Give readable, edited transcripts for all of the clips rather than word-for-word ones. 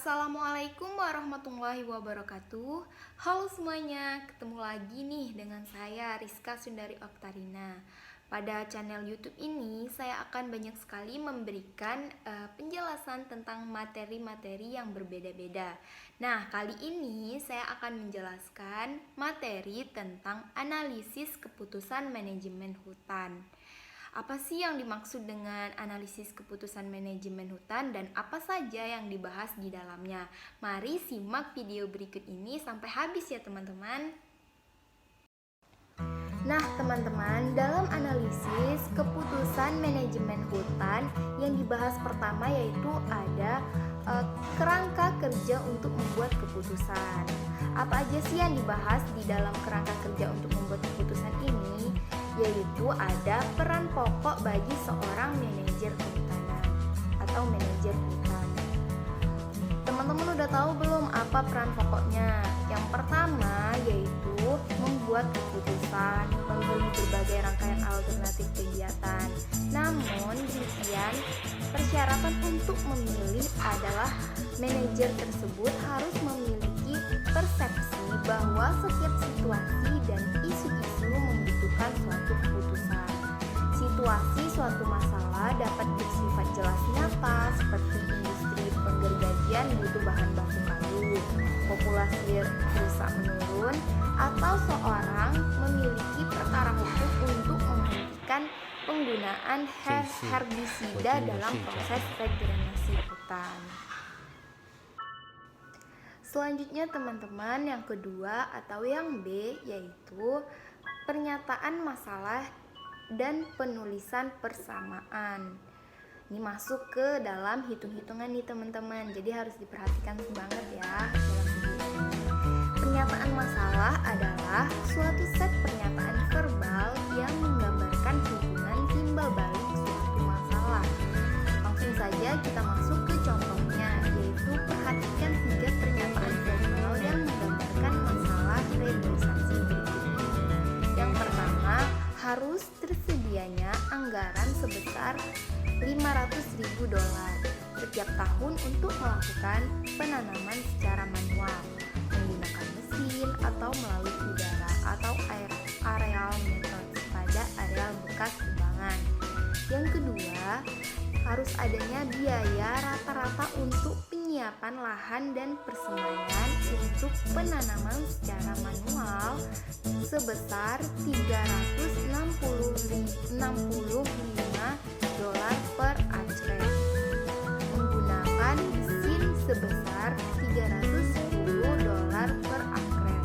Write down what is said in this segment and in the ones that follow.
Assalamualaikum warahmatullahi wabarakatuh. Halo semuanya, ketemu lagi nih dengan saya Rizka Sundari Oktarina. Pada channel YouTube ini saya akan banyak sekali memberikan penjelasan tentang materi-materi yang berbeda-beda. Nah, kali ini saya akan menjelaskan materi tentang analisis keputusan manajemen hutan. Apa sih yang dimaksud dengan analisis keputusan manajemen hutan dan apa saja yang dibahas di dalamnya? Mari simak video berikut ini sampai habis ya teman-teman. Nah teman-teman, dalam analisis keputusan manajemen hutan yang dibahas pertama yaitu ada kerangka kerja untuk membuat keputusan. Apa aja sih yang dibahas di dalam kerangka kerja untuk membuat keputusan ini? Yaitu ada peran pokok bagi seorang manajer kehutanan atau manajer hutan. Teman-teman udah tahu belum apa peran pokoknya? Yang pertama yaitu membuat keputusan, membeli berbagai rangkaian alternatif kegiatan. Namun demikian, persyaratan untuk memilih adalah manajer tersebut harus memiliki persepsi bahwa setiap situasi dan isu-isu membutuhkan suatu keputusan. Situasi suatu masalah dapat bersifat jelas nyata seperti industri penggergajian butuh bahan baku kayu, populasi rusa menurun, atau seorang memiliki perkara hukum untuk menghentikan penggunaan herbisida dalam proses regenerasi hutan. Selanjutnya teman-teman, yang kedua atau yang B yaitu pernyataan masalah dan penulisan persamaan. Ini masuk ke dalam hitung-hitungan nih teman-teman, jadi harus diperhatikan banget ya dalam video ini. Pernyataan masalah adalah suatu set pernyataan verbal yang menggambarkan hubungan timbal balik suatu masalah. Langsung saja kita masuk ke contohnya, yaitu perhatikan 3 pernyataan verbal yang menggambarkan masalah realisasi berikut ini. Yang pertama, harus tersedianya anggaran sebesar $500.000 setiap tahun untuk melakukan penanaman secara manual menggunakan mesin atau melalui udara atau areal metode pada areal bekas kubangan. Yang kedua, harus adanya biaya rata-rata untuk penyiapan lahan dan persemaian untuk penanaman secara manual sebesar $365 per acre, menggunakan mesin sebesar $310 per acre,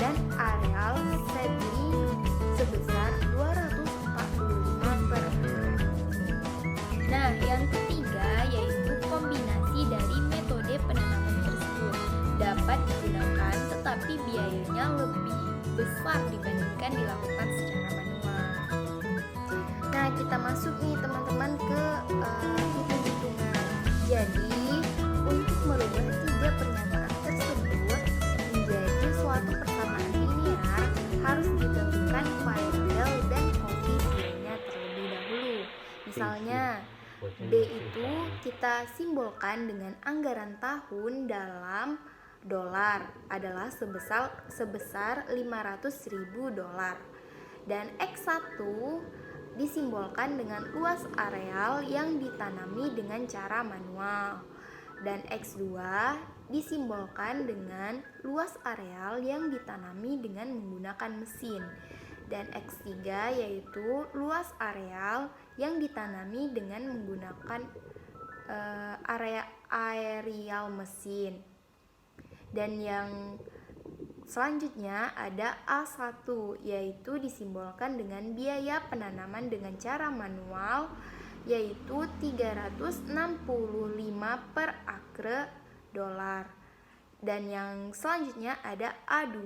dan areal seedling sebesar $245 per acre. Nah, yang ketiga yaitu kombinasi dari metode penanaman tersebut dapat digunakan tetapi biayanya lebih besar dibandingkan dilakukan secara manual. Nah, kita masuk nih teman-teman ke hitung-hitungan. Jadi, untuk merubah 3 pernyataan tersebut menjadi suatu persamaan linear, harus ditentukan variabel dan koefisiennya terlebih dahulu. Misalnya, B itu kita simbolkan dengan anggaran tahun dalam dolar adalah sebesar $500.000 dan X1 disimbolkan dengan luas areal yang ditanami dengan cara manual dan X2 disimbolkan dengan luas areal yang ditanami dengan menggunakan mesin dan X3 yaitu luas areal yang ditanami dengan menggunakan areal mesin. Dan yang selanjutnya ada A1 yaitu disimbolkan dengan biaya penanaman dengan cara manual yaitu $365 per acre dolar. Dan yang selanjutnya ada A2.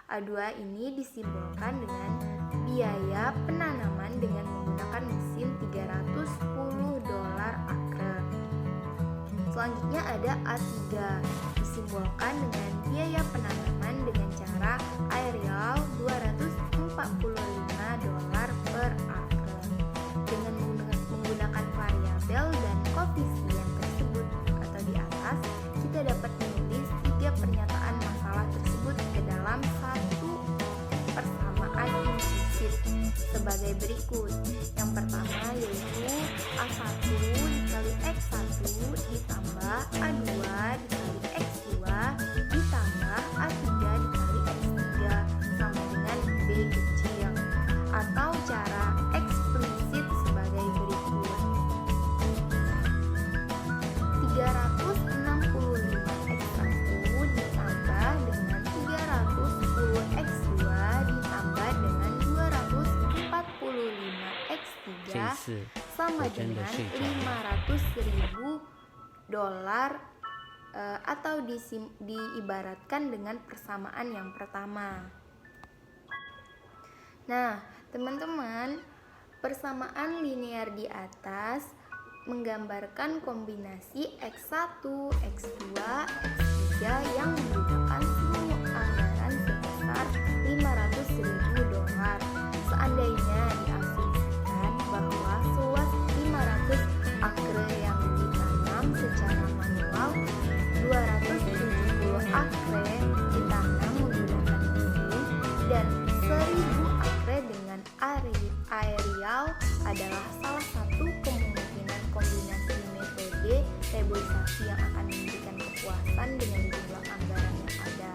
A2 ini disimbolkan dengan biaya penanaman dengan menggunakan mesin $310 acre. Selanjutnya ada A3 disimbolkan dengan biaya penanaman dengan cara areal $245 per acre. Dengan menggunakan variabel dan koefisien tersebut atau di atas, kita sebagai berikut. Yang pertama yaitu A1 dikali X1 ditambah A2 dikali X2 ditambah A3 dikali X3 sama dengan B kecil. Atau cara eksplisit sebagai berikut. 365 X1 ditambah dengan 310 X2 ditambah dengan 245 X3 sama dengan 500.000 dolar atau diibaratkan dengan persamaan yang pertama. Nah, teman-teman, persamaan linear di atas menggambarkan kombinasi X1, X2, X3 yang membutuhkan seluruh anggaran sebesar 500.000 dolar. Seandainya diasumsikan bahwa seluas 500 akre yang ditanam secara manual, 270 akre ditanam menggunakan mesin, dan 1000 akre dengan aerial adalah salah satu kemungkinan kombinasi metode reboisasi yang akan memberikan kepuasan dengan jumlah anggaran yang ada.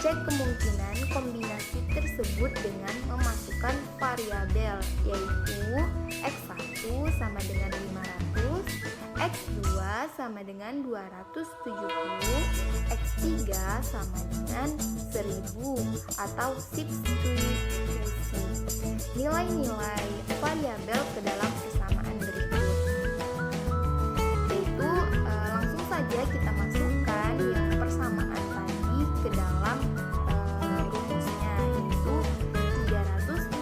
Cek kemungkinan kombinasi tersebut dengan memasukkan variabel yaitu X1 sama dengan 500, X2 sama dengan 270, X3 sama dengan 1000 atau substitusi nilai-nilai variabel ke dalam persamaan berikut. Yaitu langsung saja kita masukkan yang persamaan tadi ke dalam rumusnya, yaitu 365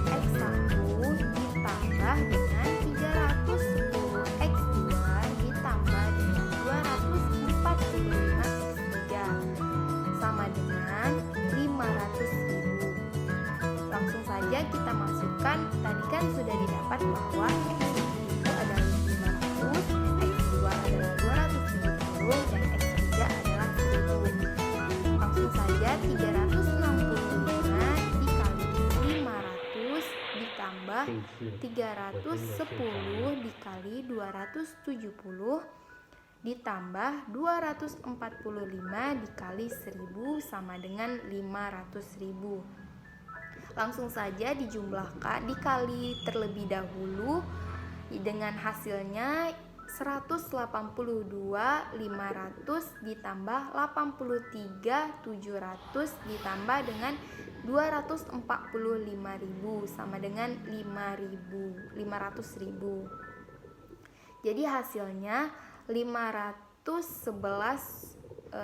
X1 ditambah dengan 310 X2 ditambah dengan 245 X3 sama dengan 500.000. Langsung saja kita masukkan, tadi kan sudah didapat bahwa X1 itu adalah 500, X2 adalah 270 dan X3 adalah 1000. Langsung saja 365 dikali 500 ditambah 310 dikali 270 ditambah 245 dikali 1000 sama dengan 500.000. Langsung saja dijumlahkan, dikali terlebih dahulu dengan hasilnya 182.500 ditambah 83.700 ditambah dengan 245.000 sama dengan 500.000. Jadi hasilnya 511.200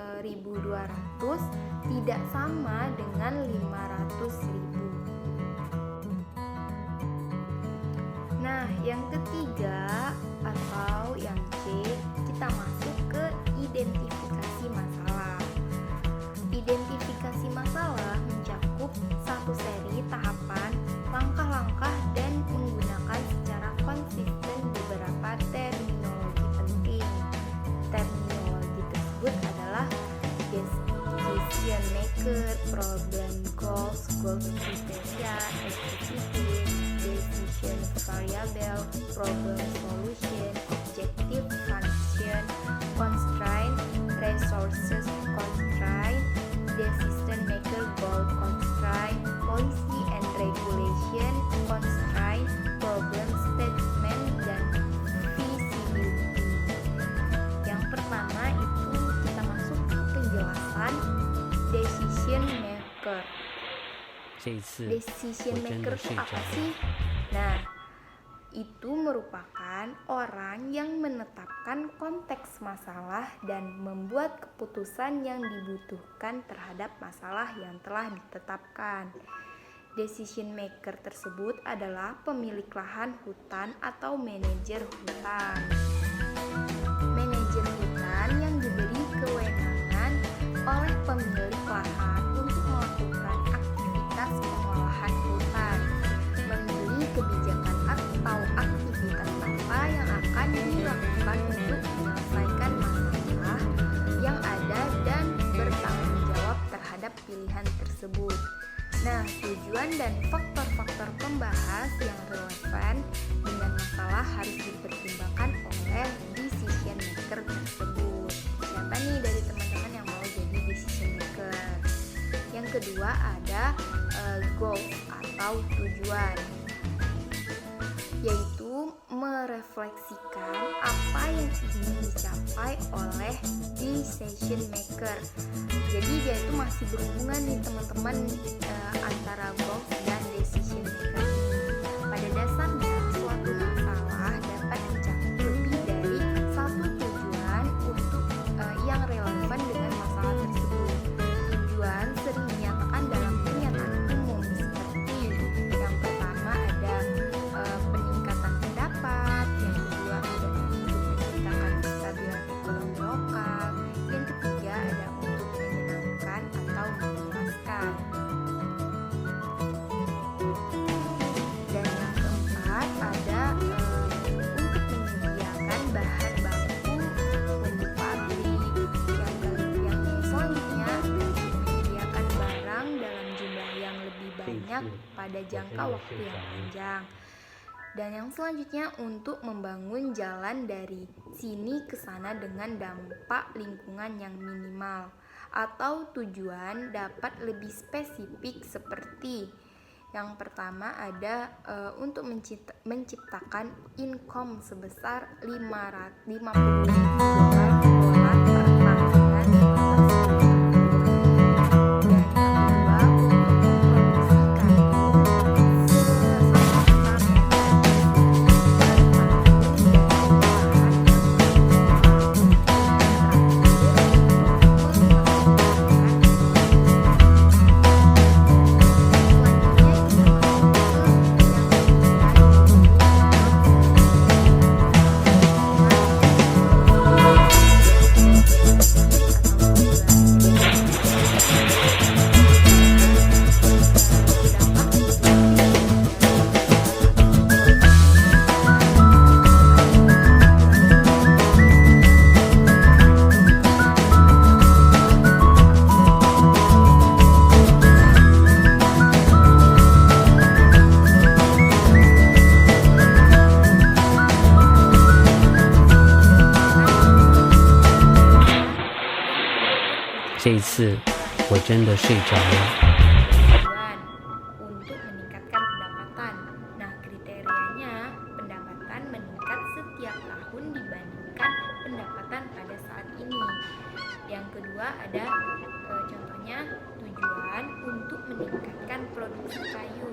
tidak sama dengan 500.000. Nah, yang ketiga atau yang C, kita masuk ke identifikasi masalah. Identifikasi masalah mencakup satu seri tahapan, langkah-langkah, dan menggunakan secara konsisten beberapa terminologi penting. Terminologi tersebut adalah decision maker, problem goals, goals criteria, executive, decision variable, problem solution, objective function, constraint, resources constraint, decision maker goal constraint, policy and regulation constraint, problem statement, dan feasibility. Yang pertama itu kita masuk ke penjelasan decision maker. Decision maker itu apa sih? Nah, itu merupakan orang yang menetapkan konteks masalah dan membuat keputusan yang dibutuhkan terhadap masalah yang telah ditetapkan. Decision maker tersebut adalah pemilik lahan hutan atau manajer hutan. Manajer hutan yang diberi kewenangan oleh pemilik lahan untuk melakukan aktivitas pengolahan hutan, memilih kebijakan atau aktivitas apa yang akan dilakukan untuk menyelesaikan masalah yang ada dan bertanggung jawab terhadap pilihan tersebut. Nah, tujuan dan faktor-faktor faktor pembahas yang relevan dengan masalah harus dipertimbangkan oleh decision maker tersebut. Siapa nih dari teman-teman yang mau jadi decision maker? Yang kedua ada goals atau tujuan, yaitu merefleksikan apa yang ingin dicapai oleh decision maker. Jadi dia itu masih berhubungan nih teman-teman antara goals dan decision maker. Pada dasarnya suatu masalah dapat mencapai lebih dari satu tujuan untuk yang relevan dengan masalah tersebut. Tujuan sering dinyatakan dalam pernyataan umum seperti yang pertama ada peningkatan pendapat, yang kedua ada untuk menciptakan kestabilan ekonomi lokal, yang ketiga ada untuk menyenangkan atau memuaskan, dan yang keempat ada untuk menyediakan bahan baku untuk pabrik, yang selanjutnya menyediakan barang dalam jumlah yang lebih banyak pada jangka waktu yang panjang. Dan yang selanjutnya untuk membangun jalan dari sini ke sana dengan dampak lingkungan yang minimal. Atau tujuan dapat lebih spesifik seperti yang pertama ada untuk menciptakan income sebesar 50.000 dolar per tahun.这一次我真的睡着了。 Tujuan untuk meningkatkan pendapatan. Nah, kriterianya pendapatan meningkat setiap tahun dibandingkan pendapatan pada saat ini. Yang kedua ada contohnya tujuan untuk meningkatkan produksi kayu.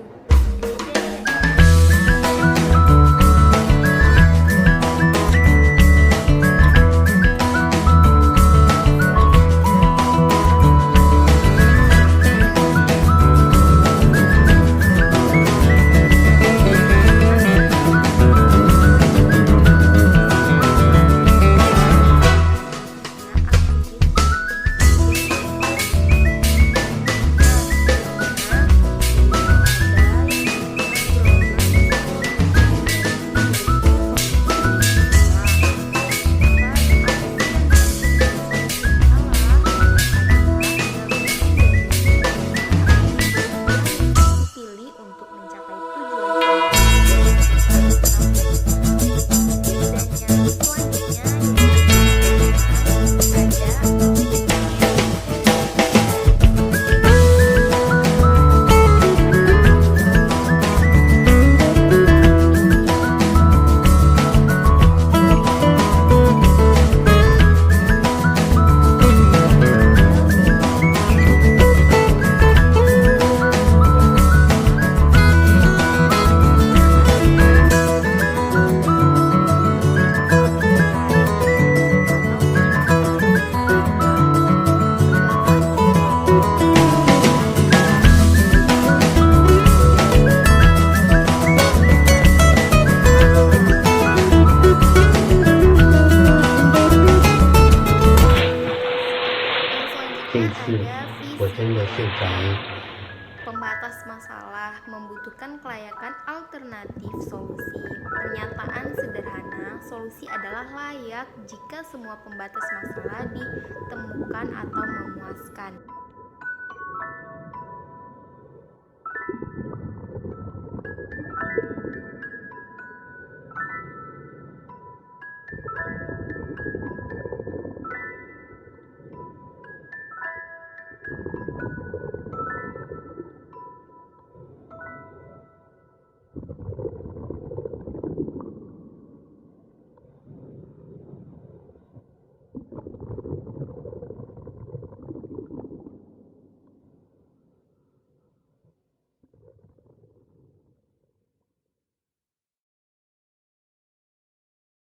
Pembatas masalah membutuhkan kelayakan alternatif solusi. Pernyataan sederhana, solusi adalah layak jika semua pembatas masalah ditemukan atau memuaskan.